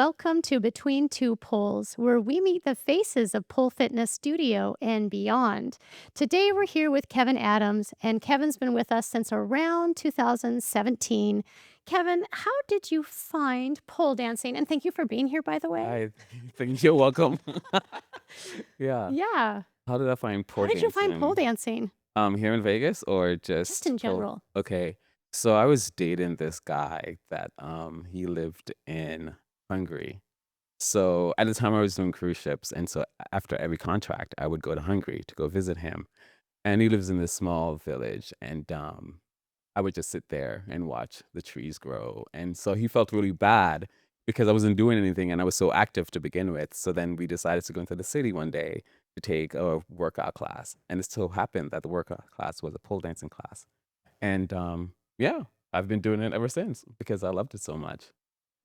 welcome to Between Two Poles, where we meet the faces of pole fitness studio and beyond. Today we're here with Kevin Adams, and Kevin's been with us since around 2017. Kevin, how did you find pole dancing? And thank you for being here, by the way. I think you're welcome. Yeah. Yeah. How did I find How pole did you find pole dancing? dancing? Here in Vegas or Just just in pole? general. Okay. So I was dating this guy that he lived in Hungary. So at the time I was doing cruise ships, and so after every contract I would go to Hungary to go visit him. And he lives in this small village, and I would just sit there and watch the trees grow. And so he felt really bad because I wasn't doing anything and I was so active to begin with. So then we decided to go into the city one day to take a workout class. And it so happened that the workout class was a pole dancing class. And yeah, I've been doing it ever since because I loved it so much.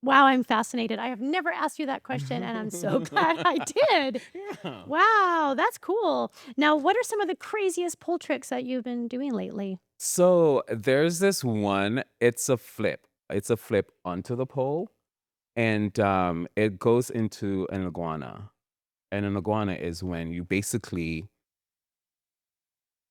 Wow, I'm fascinated. I have never asked you that question, and I'm so glad I did. Yeah. Wow, that's cool. Now, what are some of the craziest pole tricks that you've been doing lately? So there's this one, it's a flip. It's a flip onto the pole, and it goes into an iguana. And an iguana is when you basically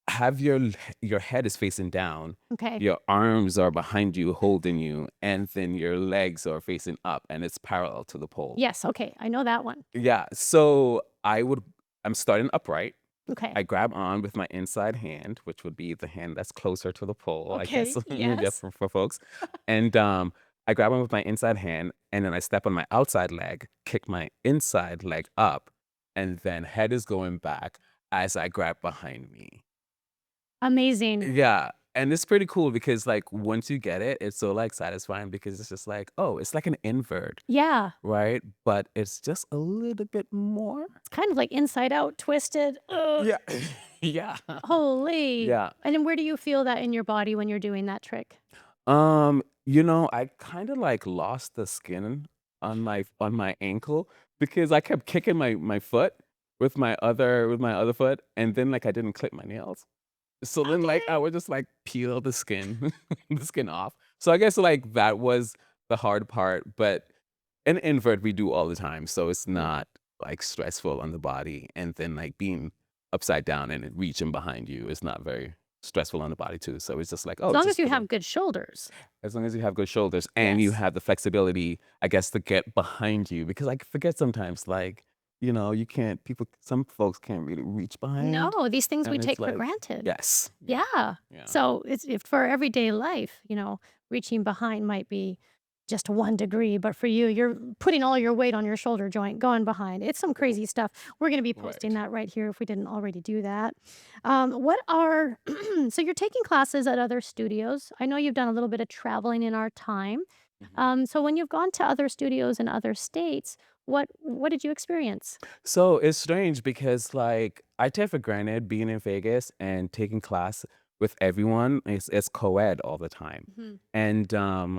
have your head is facing down, Okay. your arms are behind you holding you, and then your legs are facing up and it's parallel to the pole. Yes, okay. I know that one. Yeah, so I'm starting upright. Okay. I grab on with my inside hand, which would be the hand that's closer to the pole, I guess, Okay. yeah, Yes. for folks. And I grab on with my inside hand, and then I step on my outside leg, kick my inside leg up, and then head is going back as I grab behind me. Amazing. Yeah, and it's pretty cool because, like, once you get it, it's so, like, satisfying because it's just like, "Oh, it's like an invert," Yeah. right? But it's just a little bit more. It's kind of like inside out twisted. Ugh, Yeah. Yeah. holy. Yeah. And then where do you feel that in your body when you're doing that trick? I kinda, like, lost the skin on my ankle because I kept kicking my foot with my other foot, and then, like, I didn't clip my nails. So then, like, Okay. I would just, like, peel the skin the skin off. So I guess, like, that was the hard part, but an invert we do all the time, so it's Mm. not, like, stressful on the body, and then, like, being upside down and it reaching behind you is not very stressful on the body too, so it's just like, As "Oh, long as just you put have good shoulders. as long as you have good shoulders and you Yes. have the flexibility, I guess, to get behind you because I forget sometimes, like, you can't people some folks can't really reach behind, No, these things we and it's take for like granted. yes. Yeah. Yeah. Yeah. So it's if for everyday life, reaching behind might be just 1 degree, but for you, you're putting all your weight on your shoulder joint, going behind. It's some crazy stuff. We're going to be posting Right. that right here if we didn't already do that. What are so you're taking classes at other studios? I know you've done a little bit of traveling in our time. Mhm. So when you've gone to other studios in other states, what did you experience? So it's strange because, like, I take for granted being in Vegas and taking class with everyone. It's co-ed all the time. Mhm. And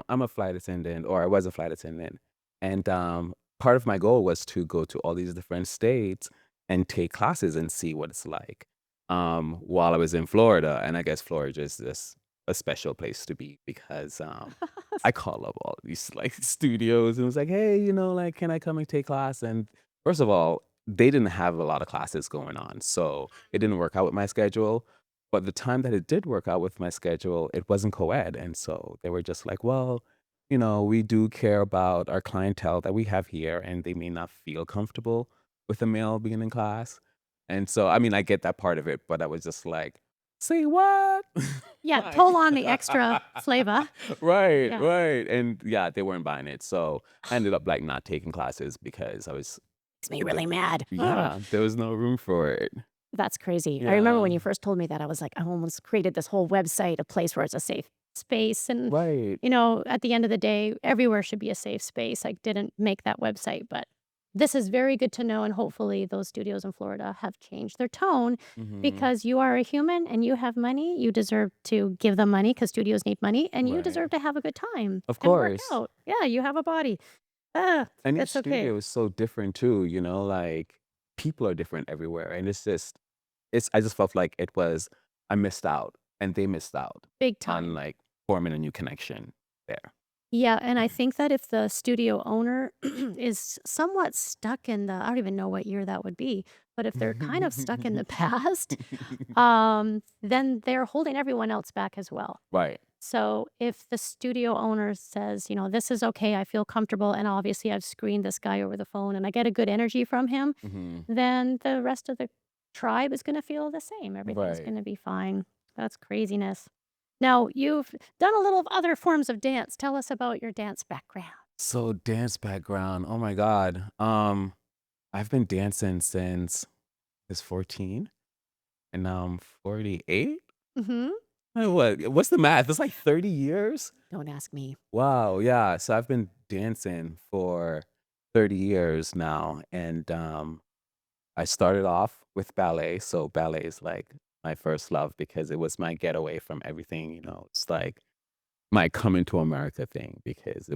I'm a flight attendant, or I was a flight attendant. And part of my goal was to go to all these different states and take classes and see what it's like. While I was in Florida, and I guess Florida is just a special place to be because I call up all these like studios and was like, hey, like, can I come and take class? And first of all, they didn't have a lot of classes going on, so it didn't work out with my schedule. But the time that it did work out with my schedule, it wasn't co-ed, and so they were just like, "Well, we do care about our clientele that we have here, and they may not feel comfortable with a male being in class." And so, I mean, I get that part of it, but I was just like, "Say what?" Yeah, Like pull on the extra flavor. Right, Yeah. right, and yeah, they weren't buying it, so I ended up, like, not taking classes because I was Makes me really mad. Ugh. yeah, there was no room for it. That's crazy. I remember Yeah. when you first told me that, I was like, I almost created this whole website, a place where it's a safe space. And, Right. at the end of the day, everywhere should be a safe space. I didn't make that website, but this is very good to know. And hopefully, those studios in Florida have changed their tone Mhm. because you are a human and you have money. You deserve to give them money because studios need money and you Right. deserve to have a good time Of and work course. out. Yeah, you have a body. Ah, And each that's okay. studio is so different too, like, people are different everywhere, and I just felt like I missed out, and they missed out Big on, time. like, forming a new connection there. Yeah, and I think that if the studio owner is somewhat stuck in the I don't even know what year that would be, but if they're kind of stuck in the past, then they're holding everyone else back as well. Right. So if the studio owner says, "This is okay, I feel comfortable, and obviously I've screened this guy over the phone and I get a good energy from him," Mhm. then the rest of the tribe is gonna feel the same. Everything's Right. gonna be fine. That's craziness. Now, you've done a little of other forms of dance. Tell us about your dance background. So dance background, oh my god. I've been dancing since I was 14 and now I'm 48. Mhm. What's the math? It's like 30 years? Don't ask me. Wow, yeah. So I've been dancing for 30 years now and I started off with ballet. So ballet is like my first love because it was my getaway from everything, It's like my coming to America thing because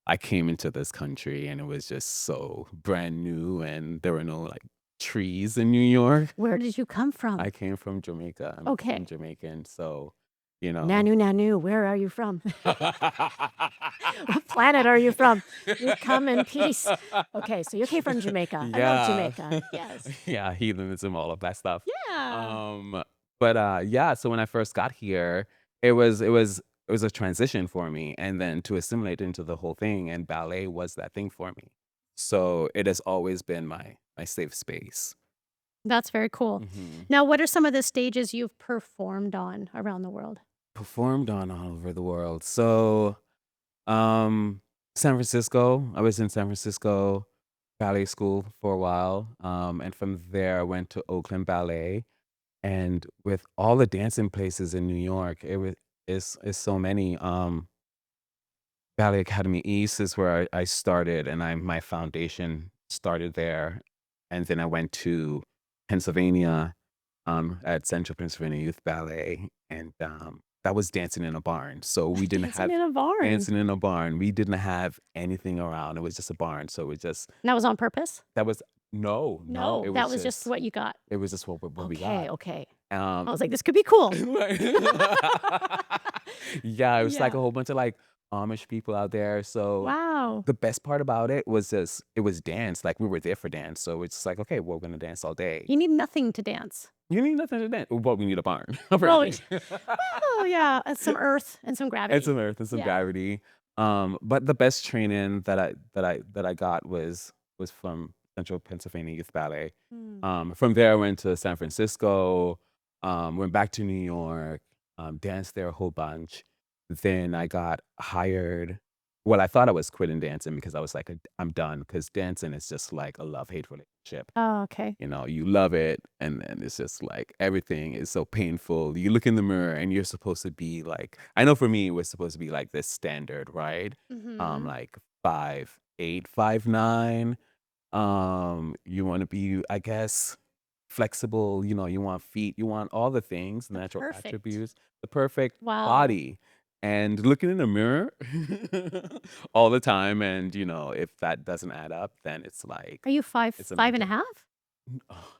I came into this country and it was just so brand new and there were no like trees in New York. Where did you come from? I came from Jamaica. I'm Okay. Jamaican, so you know. Nanu, Nanu, where are you from? What planet are you from? You come in peace. Okay, so you came from Jamaica. I love Yeah. Jamaica. Yes. Yeah, heathenism, all of that stuff. Yeah. Um, but yeah, so when I first got here, it was a transition for me and then to assimilate into the whole thing and ballet was that thing for me. So it has always been my safe space. That's very cool. Mhm. Now, what are some of the stages you've performed on around the world? Performed on all over the world. So, San Francisco, I was in San Francisco ballet school for a while, and from there I went to Oakland Ballet, and with all the dancing places in New York, it was is so many, Ballet Academy East is where I started, and my foundation started there, and then I went to Pennsylvania, at Central Pennsylvania Youth Ballet, and, that was dancing in a barn, so we didn't Dancing have in a barn. dancing in a barn, we didn't have anything around, it was just a barn, so it just That was on purpose? that was no, no, No, that was just what you got. it was just what we Okay, got. okay. I Um was like, "This could be cool." Right. Yeah, it was like a Yeah. whole bunch of, like, Amish people out there, so Wow. the best part about it was just it was dance, like, we were there for dance, so it's like, "Okay, we're gonna dance all day." You need nothing to dance. You need nothing to dance well, we need a barn, Well, apparently. well, yeah, some earth and some And gravity. some earth and some Yeah. gravity, but the best training that I got was from Central Pennsylvania Youth Ballet. Mm. From there, I went to San Francisco, went back to New York, danced there a whole bunch. Then I got hired well, I thought I was quitting dancing because I was like, I'm done because dancing is just like a love-hate relationship. Oh, okay. You love it, and then it's just like everything is so painful. You look in the mirror and you're supposed to be like I know for me, we're supposed to be like this standard, right? Mhm. Like 5'8", 5'9". You wanna be, I guess, flexible, you want feet, you want all the things, The natural perfect. attributes, the perfect Wow. body, and looking in the mirror all the time, and, if that doesn't add up, then it's like Are you it's a 5'5" and a mental half?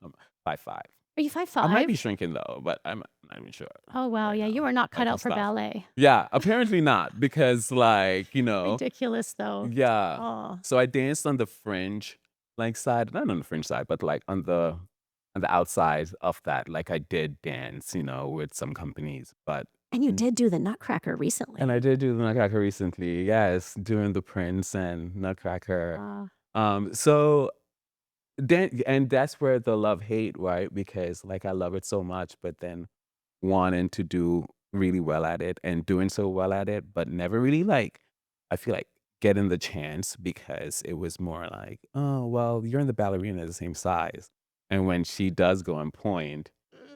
I'm 5'5". Are you I might be 5'5"? shrinking though, but I'm not even sure Oh, wow, right yeah, you now. are not cut Mental out for stuff. ballet. Yeah, apparently not because Ridiculous, though. yeah. Oh, So I danced on the fringe like side, not on the fringe side, but like on the outside of that. Like I did dance, with some companies, but and you mm, did do the Nutcracker and I recently. did do the Nutcracker recently. Yes, doing the Prince and Nutcracker. Uh, So then and that's where the love-hate, right? Because, like, I love it so much, but then wanting to do really well at it and doing so well at it, but never really, like, I feel like getting the chance because it was more like, "Oh, well, you're in the ballerina the same size." And when she does go on point,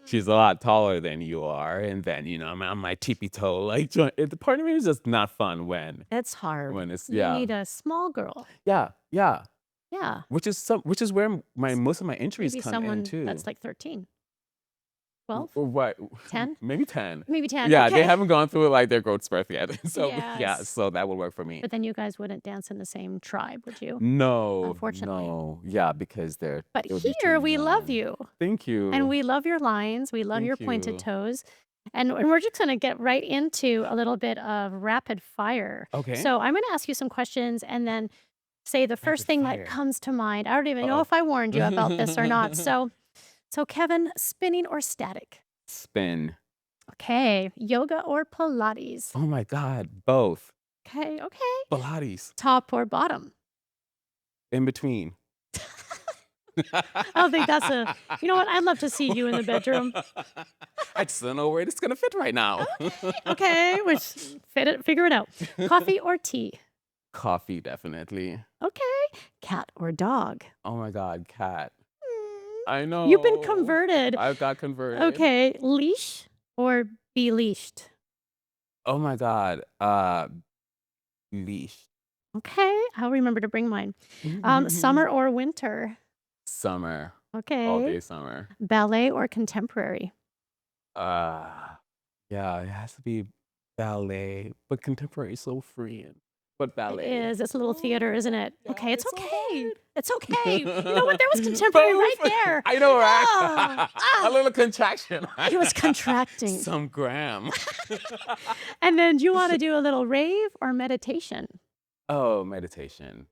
she's a lot taller than you are, and then, I'm on my tippy toe, like, the part of me is just not fun it's hard. when it's You yeah. need a small girl. Yeah, yeah. Yeah. Which is where my S most of my injuries maybe come in someone too. that's, like, 13, 12, Right, 10? maybe 10. Maybe 10, Yeah, they okay. haven't gone through, like, their growth spurt yet. So, yeah, Yes. so that would work for me. But then you guys wouldn't dance in the same tribe, would you? No, Unfortunately. no. Yeah, because But they would be too here, we love young. you, Thank and you. we love your lines, we love your Thank pointed you. toes, And we're just gonna get right into a little bit of rapid fire. Okay. So I'm gonna ask you some questions and then say the first Rapid thing that fire. comes to mind. I don't even know Uh-oh. if I warned you about this or not. So Kevin, spinning or static? Spin. Okay. Yoga or Pilates? Oh my God, both. Okay, okay. Pilates. Top or bottom? In between. I don't think that's a you know what? I'd love to see you in the bedroom. I just don't know where it's gonna fit right now. Okay, which figure it out. Coffee or tea? Coffee, definitely. Okay. Cat or dog? Oh my God, cat. Mm, I you've been know. converted. I've got converted. Okay, leash or be leashed? Oh my God. Leash. Okay, I'll remember to bring mine. Summer or winter? Summer. All Okay. day summer. Ballet or contemporary? Uh yeah, it has to be ballet, but contemporary is so freeing. But It ballet. is. It's a little Oh theater, isn't it? yeah, Okay, it's it's so okay. It's okay. You know what? hard. There was contemporary right Both. there. I know, right? Ah, A ah. little contraction. He was contracting. Some gram. And then do you wanna do a little rave or meditation? Oh, meditation.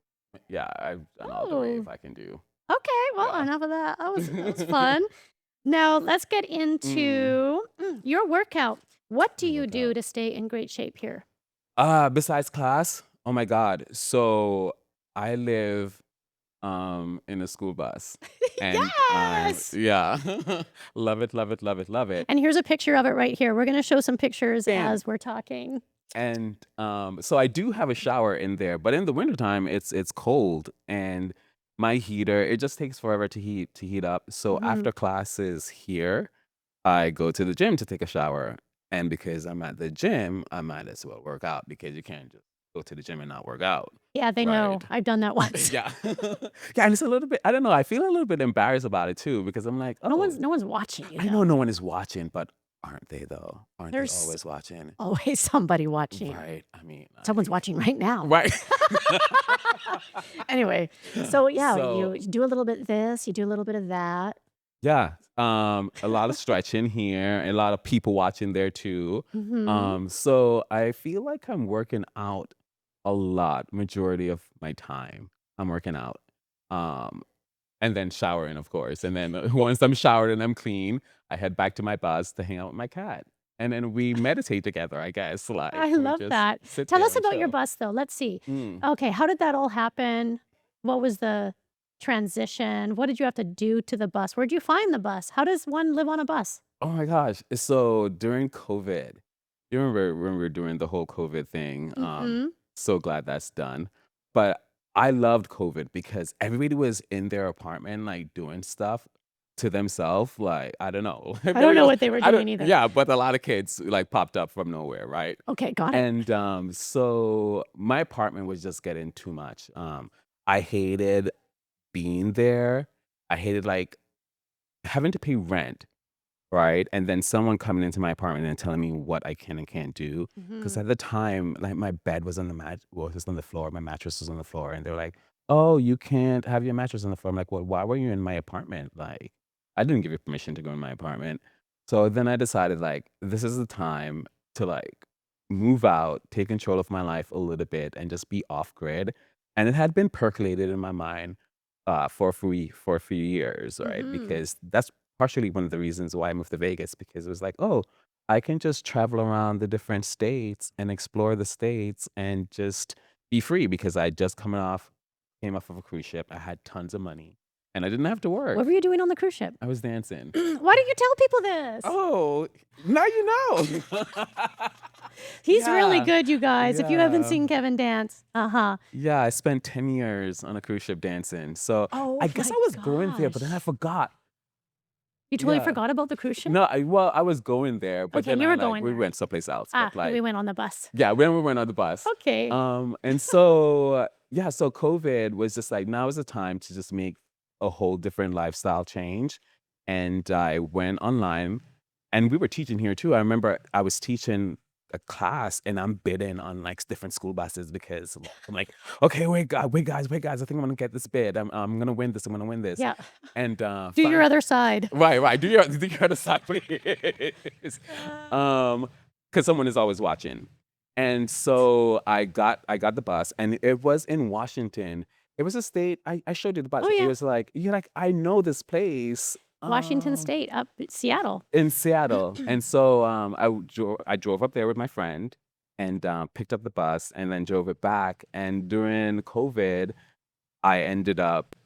Yeah, I've done all the Oh, rave I can do. okay. Well, Yeah. enough of that. That was fun. Now let's get Mm, into your workout. What do my you do workout. to stay in great shape here? Besides class, oh my God. So I live in a school bus. And Yes! yeah. Love it, love it, love it, love it. And here's a picture of it right here. We're gonna show some pictures Bam. as we're talking. And so I do have a shower in there, but in the wintertime it's cold and my heater, it just takes forever to heat up. So Mhm. after classes here, I go to the gym to take a shower. And because I'm at the gym, I might as well work out because you can't just go to the gym and not work out. Yeah, they know. Right. I've done that once. Yeah. Yeah, and it's a little bit, I don't know, I feel a little bit embarrassed about it too because I'm like, No "Oh, one's no one's watching you I know though. no one is watching, but aren't they though? Aren't they There's always watching?" always somebody watching. Right. I mean, Someone's like watching right now. right. Anyway, so yeah, So, you do a little bit of this, you do a little bit of that. yeah, a lot of stretching here, a lot of people watching there too. Mhm. So I feel like I'm working out a lot, majority of my time. I'm working out. Um And then showering, of course, and then once I'm showered and I'm clean, I head back to my bus to hang out with my cat, and then we meditate together, I guess, like, I we love just that. sit Tell there us and about your chill. bus though. Let's see. Mm. Okay, how did that all happen? What was the transition? What did you have to do to the bus? Where'd you find the bus? How does one live on a bus? Oh my gosh, so during COVID, you remember when we were doing the whole COVID thing, Mhm. so glad that's done, but I loved COVID because everybody was in their apartment, like, doing stuff to themselves, like, I don't know, I don't maybe know what they were I don't doing either. yeah, but a lot of kids, like, popped up from nowhere, right? Okay, got it. And, so my apartment was just getting too much. I hated being there. I hated, like, having to pay rent, right? And then someone coming into my apartment and telling me what I can and can't do. Because Mhm. at the time, like, my bed was on the well, it was on the floor, my mattress was on the floor, and they're like, "Oh, you can't have your mattress on the floor." I'm like, "Well, why were you in my apartment?" Like, I didn't give you permission to go in my apartment. So then I decided, like, this is the time to, like, move out, take control of my life a little bit, and just be off grid. And it had been percolated in my mind for a few years, right? Mhm. Because that's partially one of the reasons why I moved to Vegas because it was like, "Oh, I can just travel around the different states and explore the states and just be free," because I just came off of a cruise ship. I had tons of money, and I didn't have to What work. were you doing on the cruise ship? I was dancing. Why don't you tell people this? Oh, now you know. He's really Yeah. good, you guys. If you haven't Yeah. seen Kevin dance. Uh-huh. Yeah, I spent 10 years on a cruise ship dancing, so I Oh guess I my was going there, but then I gosh. forgot. You totally Yeah. forgot about the cruise ship? No, I was going there, but Okay, then you I, were like going we there. went someplace else, but, Ah, we like went on the bus. yeah, when we went on the bus. Okay. And so, yeah, so COVID was just like, now is the time to just make a whole different lifestyle change, and I went online, and we were teaching here too. I remember I was teaching a class and I'm bidding on like different school buses because I'm like, okay, wait, guys, I think I'm gonna get this bid. I'm gonna win this. I'm gonna win this. Yeah. And Do your other side. right. Do your other side, please. Um, because someone is always watching. And so I got the bus, and it was in Washington. It was a state. I showed you the bus. Oh, It yeah. was like you're like I know this place. Washington State, up Seattle. In Seattle. And so I drove up there with my friend and picked up the bus and then drove it back. And during COVID, I ended up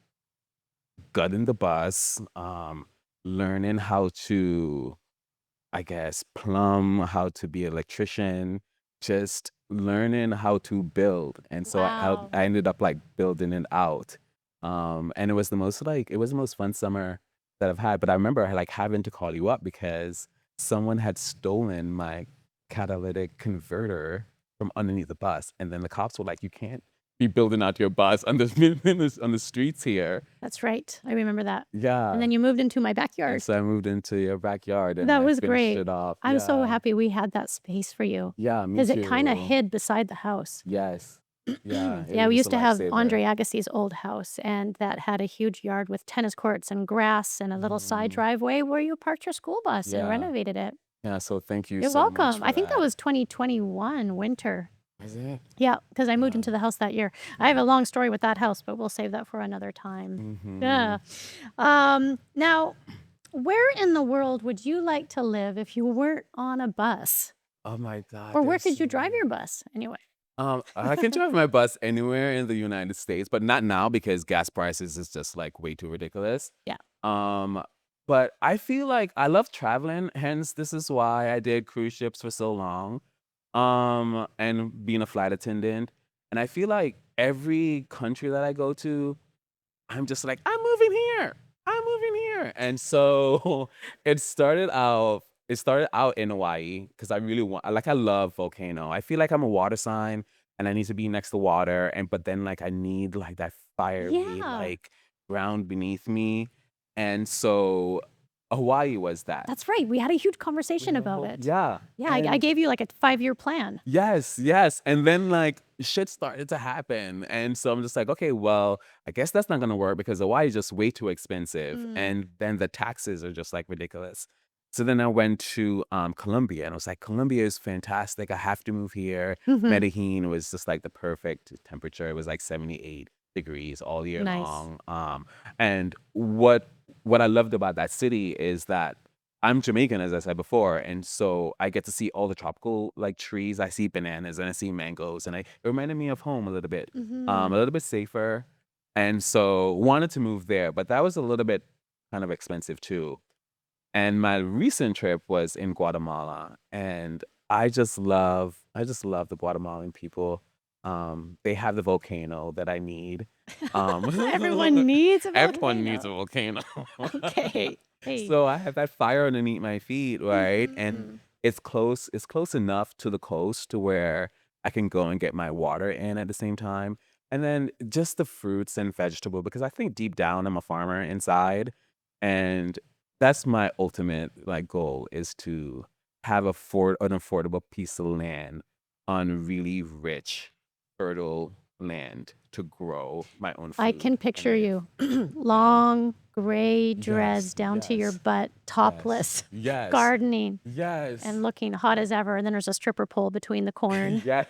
gutting the bus, learning how to, I guess, plumb, how to be an electrician, just learning how to build. And so Wow. I ended up like building it out. And it was the most fun summer that I've had. But I remember like having to call you up because someone had stolen my catalytic converter from underneath the bus. And then the cops were like, you can't be building out your bus on on the streets here. That's right. I remember that. And Yeah. then you moved into my And backyard. so I moved into your backyard and That I was finished great. it off. I'm so Yeah. happy we had that space for you Yeah, me because it kind of too. hid beside the house. Yes. Yeah, Yeah, it we was a used to have lifesaver. Andre Agassi's old house, and that had a huge yard with tennis courts and grass and a little side Mm, driveway where you parked your school bus and yeah. renovated it. Yeah, so thank you You're so much welcome. for I think that that. was 2021 winter. Is it? Yeah, because I moved Wow. into the house that year. I have a long story with that house, but we'll save that for another time. Yeah. Mhm. Now, where in the world would you like to live if you weren't on a bus? Oh my God, Or where there's could so you drive your many. bus anyway? I can drive my bus anywhere in the United States, but not now because gas prices is just like way too ridiculous. Yeah. Um, but I feel like I love traveling, hence this is why I did cruise ships for so long. And being a flight attendant. And I feel like every country that I go to, I'm just like, I'm moving here. I'm moving here. And so it started out in Hawaii because I really I love volcano. I feel like I'm a water sign and I need to be next to water. And but then like I need like that fiery Yeah. like ground beneath me. And so Hawaii was that. That's right. We had a huge We conversation had a about whole it. yeah. Yeah, I And gave you like a 5-year plan. yes. And then like shit started to happen. And so I'm just like, okay, well, I guess that's not gonna work because Hawaii is just way too expensive. Mm. And then the taxes are just like ridiculous. So then I went to Colombia and I was like, Colombia is fantastic. I have to move here. Mhm. Medellin was just like the perfect temperature. It was like 78 degrees all year Nice. long. And what I loved about that city is that I'm Jamaican, as I said before, and so I get to see all the tropical like trees. I see bananas and I see mangoes, and it reminded me of home a little bit, a Mhm. little bit safer, and so wanted to move there, but that was a little bit kind of expensive too. And my recent trip was in Guatemala, and I just love the Guatemalan people. They have the volcano that I need. Everyone needs a Everyone needs a volcano. volcano. Okay. Hey. So I have that fire underneath my feet, right? And Mhm. it's close enough to the coast to where I can go and get my water in at the same time. And then just the fruits and vegetable, because I think deep down I'm a farmer inside. And that's my ultimate like goal is to have an affordable piece of land on really rich, fertile land to grow my own I food can and picture live. you. Yeah. Long gray dreads Yes, down to your yes, butt, yes, topless, yes, gardening, and yes, looking hot as ever. And then there's a stripper pole between the corn. yeah.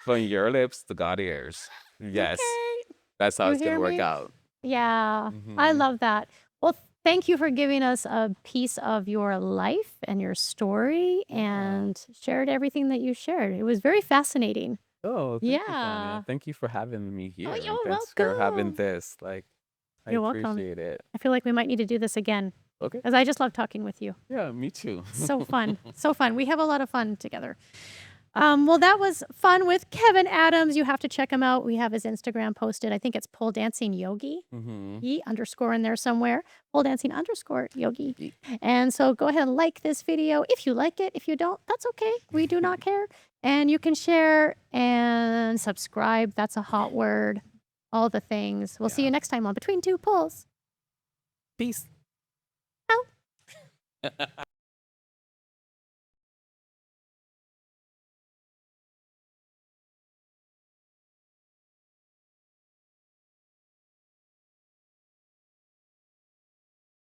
From your lips to God ears. Yes, Okay. that's how You it's gonna hear work me? out. Yeah, I Mhm. love that. Well, thank you for giving us a piece of your life and your story Yeah. and shared everything that you shared. It was very fascinating. Oh, thank you, Sonia. Yeah. Thank you for having me Oh, here, and you're thanks for having welcome. this. Like, I You're welcome. appreciate it. I feel like we might need to do this again Okay. because I just love talking with you. Yeah, me too. So fun. So fun. We have a lot of fun together. Well, that was fun with Kevin Adams. You have to check him out. We have his Instagram posted. I think it's pole dancing yogi. Mhm. Underscore in there somewhere. Pole dancing underscore yogi. Ye And so go ahead and like this video if you like it. If you don't, that's okay. We do not care. And you can share and subscribe. That's a hot word. All the things. We'll see you Yeah. next time on Between Two Poles. Peace. Out.